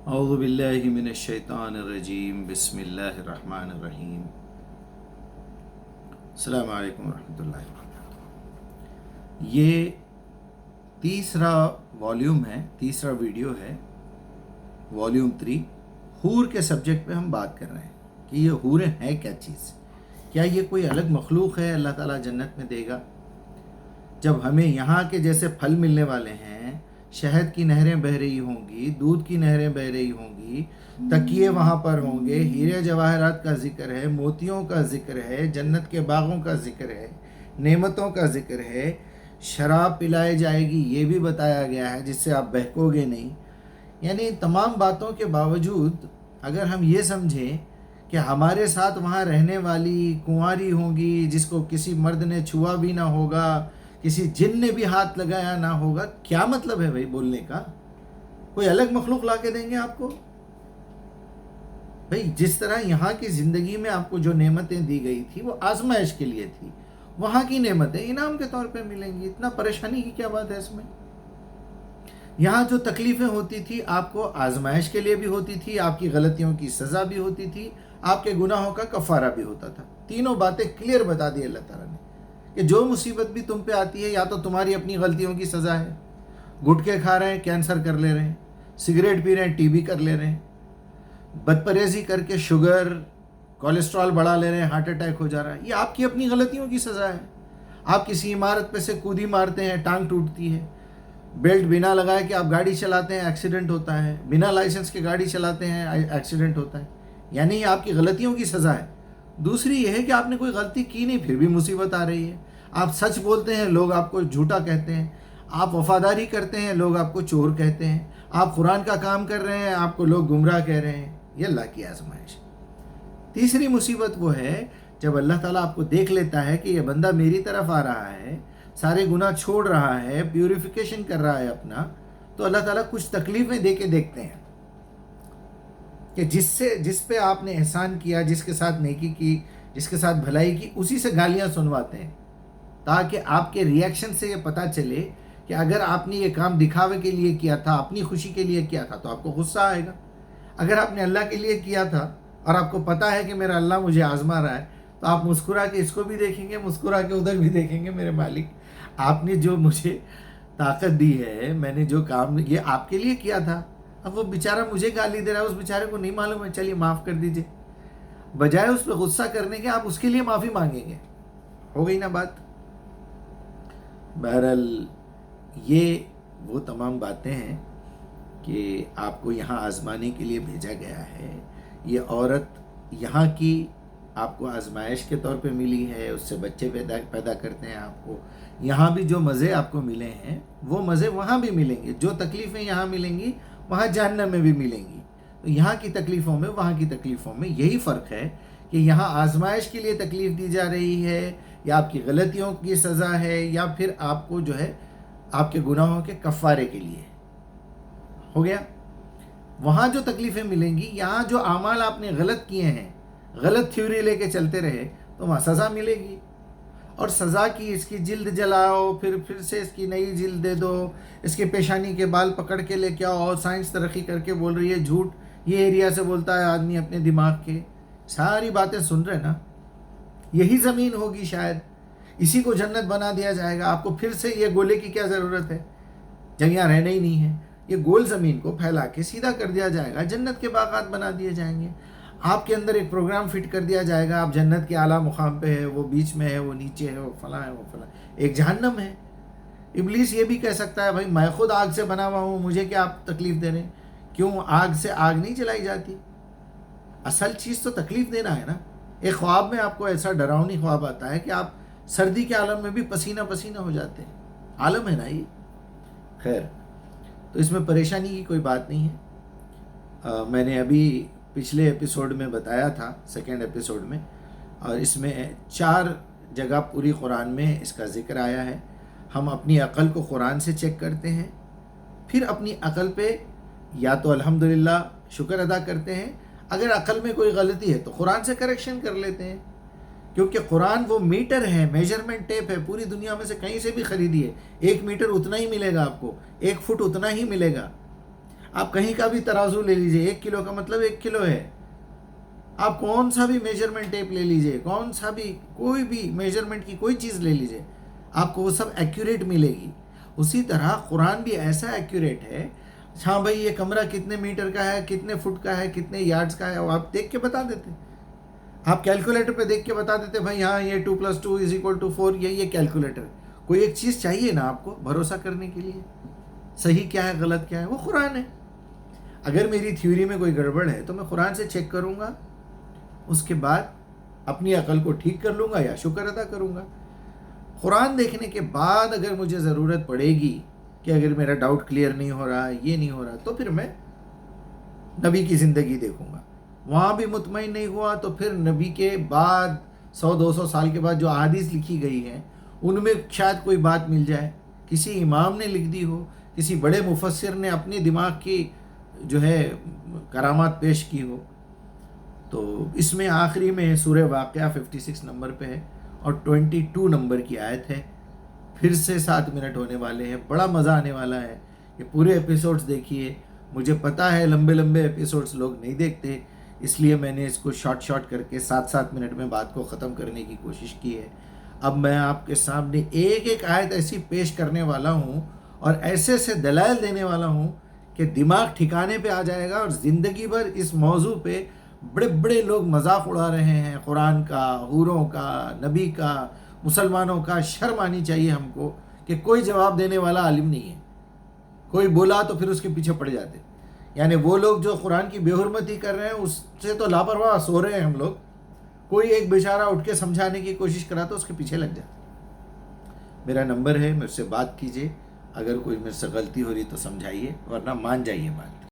اعوذ باللہ من الشیطان الرجیم بسم اللہ الرحمن الرحیم السلام علیکم ورحمۃ اللہ وبرکاتہ۔ یہ تیسرا والیوم ہے، تیسرا ویڈیو ہے، والیوم 3۔ حور کے سبجیکٹ پہ ہم بات کر رہے ہیں کہ یہ حوریں ہیں کیا چیز، کیا یہ کوئی الگ مخلوق ہے اللہ تعالیٰ جنت میں دے گا؟ جب ہمیں یہاں کے جیسے پھل ملنے والے ہیں، شہد کی نہریں بہہ رہی ہوں گی، دودھ کی نہریں بہہ رہی ہوں گی، تکیے وہاں پر ہوں گے، ہیرے جواہرات کا ذکر ہے، موتیوں کا ذکر ہے، جنت کے باغوں کا ذکر ہے، نعمتوں کا ذکر ہے، شراب پلائی جائے گی یہ بھی بتایا گیا ہے جس سے آپ بہکو گے نہیں۔ یعنی تمام باتوں کے باوجود اگر ہم یہ سمجھیں کہ ہمارے ساتھ وہاں رہنے والی کنواری ہوں گی جس کو کسی مرد نے چھوا بھی نہ ہوگا، کسی جن نے بھی ہاتھ لگایا نہ ہوگا، کیا مطلب ہے بھائی بولنے کا؟ کوئی الگ مخلوق لا کے دیں گے آپ کو؟ بھائی جس طرح یہاں کی زندگی میں آپ کو جو نعمتیں دی گئی تھی وہ آزمائش کے لیے تھی، وہاں کی نعمتیں انعام کے طور پہ ملیں گی، اتنا پریشانی کی کیا بات ہے اس میں؟ یہاں جو تکلیفیں ہوتی تھی آپ کو آزمائش کے لیے بھی ہوتی تھی، آپ کی غلطیوں کی سزا بھی ہوتی تھی، آپ کے گناہوں کا کفارہ بھی ہوتا تھا۔ تینوں باتیں کلیئر بتا دی اللہ تعالیٰ نے کہ جو مصیبت بھی تم پہ آتی ہے یا تو تمہاری اپنی غلطیوں کی سزا ہے، گٹکے کھا رہے ہیں کینسر کر لے رہے ہیں، سگریٹ پی رہے ہیں TB کر لے رہے ہیں، بد پرہیزی کر کے شوگر کولیسٹرول بڑھا لے رہے ہیں، ہارٹ اٹیک ہو جا رہا ہے، یہ آپ کی اپنی غلطیوں کی سزا ہے۔ آپ کسی عمارت پہ سے کودی مارتے ہیں، ٹانگ ٹوٹتی ہے، بیلٹ بنا لگائے کہ آپ گاڑی چلاتے ہیں ایکسیڈنٹ ہوتا ہے، بنا لائسنس کے گاڑی چلاتے ہیں ایکسیڈنٹ ہوتا ہے، یعنی یہ آپ کی غلطیوں کی سزا ہے۔ دوسری یہ ہے کہ آپ نے کوئی غلطی کی نہیں پھر بھی مصیبت آ رہی ہے۔ آپ سچ بولتے ہیں لوگ آپ کو جھوٹا کہتے ہیں، آپ وفاداری کرتے ہیں لوگ آپ کو چور کہتے ہیں، آپ قرآن کا کام کر رہے ہیں آپ کو لوگ گمراہ کہہ رہے ہیں۔ یہ اللہ کی آزمائش۔ تیسری مصیبت وہ ہے جب اللہ تعالیٰ آپ کو دیکھ لیتا ہے کہ یہ بندہ میری طرف آ رہا ہے، سارے گناہ چھوڑ رہا ہے، پیوریفیکیشن کر رہا ہے اپنا، تو اللہ تعالیٰ کچھ تکلیفیں دے کے دیکھتے ہیں کہ جس پہ آپ نے احسان کیا، جس کے ساتھ نیکی کی، جس کے ساتھ بھلائی کی، اسی سے گالیاں سنواتے ہیں تاکہ آپ کے ریئیکشن سے یہ پتہ چلے کہ اگر آپ نے یہ کام دکھاوے کے لیے کیا تھا، اپنی خوشی کے لیے کیا تھا تو آپ کو غصہ آئے گا۔ اگر آپ نے اللہ کے لیے کیا تھا اور آپ کو پتہ ہے کہ میرا اللہ مجھے آزما رہا ہے تو آپ مسکرا کے اس کو بھی دیکھیں گے، مسکرا کے ادھر بھی دیکھیں گے، میرے مالک آپ نے جو مجھے طاقت دی ہے، میں نے جو کام یہ آپ کے لیے کیا تھا، اب وہ بیچارہ مجھے گالی دے رہا ہے، اس بیچارے کو نہیں معلوم ہے، چلیے معاف کر دیجئے۔ بجائے اس پہ غصہ کرنے کے آپ اس کے لیے معافی مانگیں گے۔ ہو گئی نا بات؟ بہرحال یہ وہ تمام باتیں ہیں کہ آپ کو یہاں آزمانے کے لیے بھیجا گیا ہے۔ یہ عورت یہاں کی آپ کو آزمائش کے طور پہ ملی ہے، اس سے بچے پیدا کرتے ہیں آپ کو۔ یہاں بھی جو مزے آپ کو ملے ہیں وہ مزے وہاں بھی ملیں گے، جو تکلیفیں یہاں ملیں گی وہاں جہنم میں بھی ملیں گی۔ تو یہاں کی تکلیفوں میں وہاں کی تکلیفوں میں یہی فرق ہے کہ یہاں آزمائش کے لیے تکلیف دی جا رہی ہے، یا آپ کی غلطیوں کی سزا ہے، یا پھر آپ کو جو ہے آپ کے گناہوں کے کفارے کے لیے۔ ہو گیا؟ وہاں جو تکلیفیں ملیں گی، یہاں جو اعمال آپ نے غلط کیے ہیں، غلط تھیوری لے کے چلتے رہے تو وہاں سزا ملے گی۔ اور سزا کی اس کی جلد جلاؤ، پھر سے اس کی نئی جلد دے دو، اس کے پیشانی کے بال پکڑ کے لے کے آؤ، اور سائنس ترقی کر کے بول رہی ہے جھوٹ یہ ایریا سے بولتا ہے آدمی اپنے دماغ کے، ساری باتیں سن رہے نا؟ یہی زمین ہوگی شاید، اسی کو جنت بنا دیا جائے گا۔ آپ کو پھر سے یہ گولے کی کیا ضرورت ہے جب یہاں رہنا ہی نہیں ہے؟ یہ گول زمین کو پھیلا کے سیدھا کر دیا جائے گا، جنت کے باغات بنا دیے جائیں گے۔ آپ کے اندر ایک پروگرام فٹ کر دیا جائے گا، آپ جنت کے اعلیٰ مقام پہ ہے، وہ بیچ میں ہے، وہ نیچے ہے، وہ فلاں ہے، وہ فلاں۔ ایک جہنم ہے۔ ابلیس یہ بھی کہہ سکتا ہے بھائی میں خود آگ سے بنا ہوا ہوں، مجھے کیا آپ تکلیف دے رہے ہیں؟ کیوں آگ سے آگ نہیں جلائی جاتی؟ اصل چیز تو تکلیف دینا ہے نا۔ ایک خواب میں آپ کو ایسا ڈراؤنی خواب آتا ہے کہ آپ سردی کے عالم میں بھی پسینہ پسینہ ہو جاتے ہیں، عالم ہے نا یہ۔ خیر، تو اس میں پریشانی کی کوئی بات نہیں ہے۔ میں نے ابھی پچھلے ایپیسوڈ میں بتایا تھا، سیکنڈ ایپیسوڈ میں، اور اس میں 4 جگہ پوری قرآن میں اس کا ذکر آیا ہے۔ ہم اپنی عقل کو قرآن سے چیک کرتے ہیں، پھر اپنی عقل پہ یا تو الحمدللہ شکر ادا کرتے ہیں، اگر عقل میں کوئی غلطی ہے تو قرآن سے کریکشن کر لیتے ہیں، کیونکہ قرآن وہ میٹر ہے، میجرمنٹ ٹیپ ہے، پوری دنیا میں سے کہیں سے بھی خریدیے 1 میٹر اتنا ہی ملے گا آپ کو، 1 فٹ اتنا ہی ملے گا۔ آپ کہیں کا بھی ترازو لے لیجئے، 1 کلو کا مطلب 1 کلو ہے. آپ کون سا بھی میجرمنٹ ٹیپ لے لیجئے، کون سا بھی کوئی بھی میجرمنٹ کی کوئی چیز لے لیجئے، آپ کو وہ سب ایکوریٹ ملے گی. اسی طرح قرآن بھی ایسا ایکوریٹ ہے. ہاں بھائی یہ کمرہ کتنے میٹر کا ہے، کتنے فٹ کا ہے، کتنے یارڈز کا ہے، وہ آپ دیکھ کے بتا دیتے. آپ کیلکولیٹر پہ دیکھ کے بتا دیتے بھائی ہاں یہ 2+2=4، یہ کیلکولیٹر. کوئی ایک چیز چاہیے نا آپ کو بھروسہ کرنے کے لیے، صحیح کیا ہے غلط کیا ہے، وہ قرآن ہے. اگر میری تھیوری میں کوئی گڑبڑ ہے تو میں قرآن سے چیک کروں گا، اس کے بعد اپنی عقل کو ٹھیک کر لوں گا یا شکر ادا کروں گا. قرآن دیکھنے کے بعد اگر مجھے ضرورت پڑے گی کہ اگر میرا ڈاؤٹ کلیئر نہیں ہو رہا، یہ نہیں ہو رہا، تو پھر میں نبی کی زندگی دیکھوں گا. وہاں بھی مطمئن نہیں ہوا تو پھر نبی کے بعد 100-200 سال کے بعد جو احادیث لکھی گئی ہیں ان میں شاید کوئی بات مل جائے، کسی امام نے لکھ دی ہو، کسی بڑے مفسر نے اپنے دماغ کی جو ہے کرامات پیش کی ہو. تو اس میں آخری میں سورہ واقعہ 56 نمبر پہ ہے اور 22 نمبر کی آیت ہے. پھر سے 7 منٹ ہونے والے ہیں، بڑا مزہ آنے والا ہے. یہ پورے ایپیسوڈز دیکھیے. مجھے پتا ہے لمبے لمبے ایپیسوڈز لوگ نہیں دیکھتے، اس لیے میں نے اس کو شارٹ کر کے 7 منٹ میں بات کو ختم کرنے کی کوشش کی ہے. اب میں آپ کے سامنے ایک ایک آیت ایسی پیش کرنے والا ہوں اور ایسے سے دلائل دینے والا ہوں کہ دماغ ٹھکانے پہ آ جائے گا. اور زندگی بھر اس موضوع پہ بڑے بڑے لوگ مذاق اڑا رہے ہیں، قرآن کا، حوروں کا، نبی کا، مسلمانوں کا. شرم آنی چاہیے ہم کو کہ کوئی جواب دینے والا عالم نہیں ہے. کوئی بولا تو پھر اس کے پیچھے پڑ جاتے. یعنی وہ لوگ جو قرآن کی بے حرمتی کر رہے ہیں اس سے تو لاپرواہ سو رہے ہیں ہم لوگ. کوئی ایک بیچارہ اٹھ کے سمجھانے کی کوشش کرا تو اس کے پیچھے لگ جاتے. میرا نمبر ہے، مجھ سے بات کیجئے. اگر کوئی مجھ سے غلطی ہو رہی تو سمجھائیے، ورنہ مان جائیے بات.